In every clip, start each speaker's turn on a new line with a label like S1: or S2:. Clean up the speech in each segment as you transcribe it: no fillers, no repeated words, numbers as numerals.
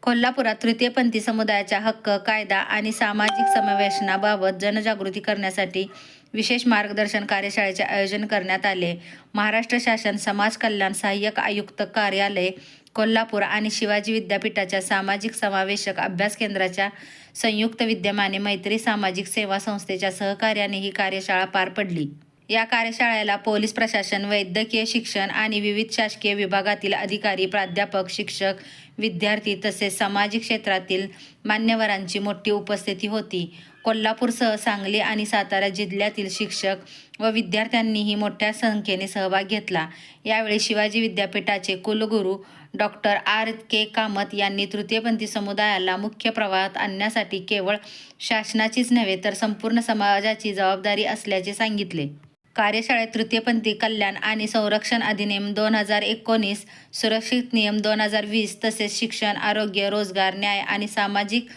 S1: कोल्हापुरात तृतीयपंथी समुदायाच्या हक्क, कायदा आणि सामाजिक समावेशनाबाबत जनजागृती करण्यासाठी विशेष मार्गदर्शन कार्यशाळेचे आयोजन करण्यात आले. महाराष्ट्र शासन समाज कल्याण सहाय्यक आयुक्त कार्यालय, कोल्हापूर आणि शिवाजी विद्यापीठाच्या सामाजिक समावेशक अभ्यास केंद्राच्या संयुक्त विद्यमाने मैत्री सामाजिक सेवा संस्थेच्या सहकार्याने ही कार्यशाळा पार पडली. या कार्यशाळेला पोलीस प्रशासन, वैद्यकीय शिक्षण आणि विविध शासकीय विभागातील अधिकारी, प्राध्यापक, शिक्षक, विद्यार्थी तसेच सामाजिक क्षेत्रातील मान्यवरांची मोठी उपस्थिती होती. कोल्हापूरसह सांगली आणि सातारा जिल्ह्यातील शिक्षक व विद्यार्थ्यांनीही मोठ्या संख्येने सहभाग घेतला. यावेळी शिवाजी विद्यापीठाचे कुलगुरू डॉक्टर आर. के. कामत यांनी तृतीयपंथी समुदायाला मुख्य प्रवाहात आणण्यासाठी केवळ शासनाचीच नव्हे तर संपूर्ण समाजाची जबाबदारी असल्याचे सांगितले. कार्यशाळेत तृतीयपंथी कल्याण आणि संरक्षण अधिनियम 2019, सुरक्षित नियम 2020 तसेच शिक्षण, आरोग्य, रोजगार, न्याय आणि सामाजिक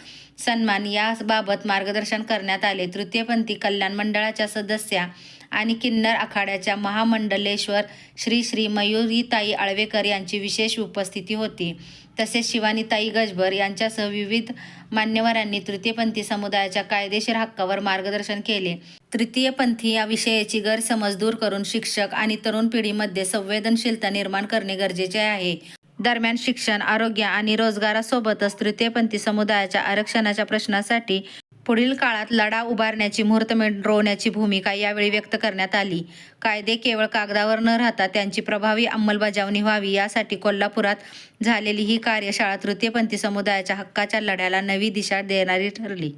S1: सन्मान याबाबत मार्गदर्शन करण्यात आले. तृतीयपंथी कल्याण मंडळाच्या सदस्या आणि किन्नर आखाड्याच्या महामंडलेश्वर श्री श्री मयुरीताई आळवेकर यांची विशेष उपस्थिती होती. तसेच शिवानीताई गजबर यांच्यासह विविध मान्यवरांनी तृतीयपंथी समुदायाच्या कायदेशीर हक्कावर मार्गदर्शन केले. तृतीयपंथी या विषयाची गैरसमज दूर करून शिक्षक आणि तरुण पिढीमध्ये संवेदनशीलता निर्माण करणे गरजेचे आहे. दरम्यान शिक्षण, आरोग्य आणि रोजगारासोबतच तृतीयपंथी समुदायाच्या आरक्षणाच्या प्रश्नासाठी पुढील काळात लढा उभारण्याची मुहूर्तमेढ रोवण्याची भूमिका यावेळी व्यक्त करण्यात आली. कायदे केवळ कागदावर न राहता त्यांची प्रभावी अंमलबजावणी व्हावी यासाठी कोल्हापुरात झालेली ही कार्यशाळा तृतीयपंथी समुदायाच्या हक्काच्या लढ्याला नवी दिशा देणारी ठरली.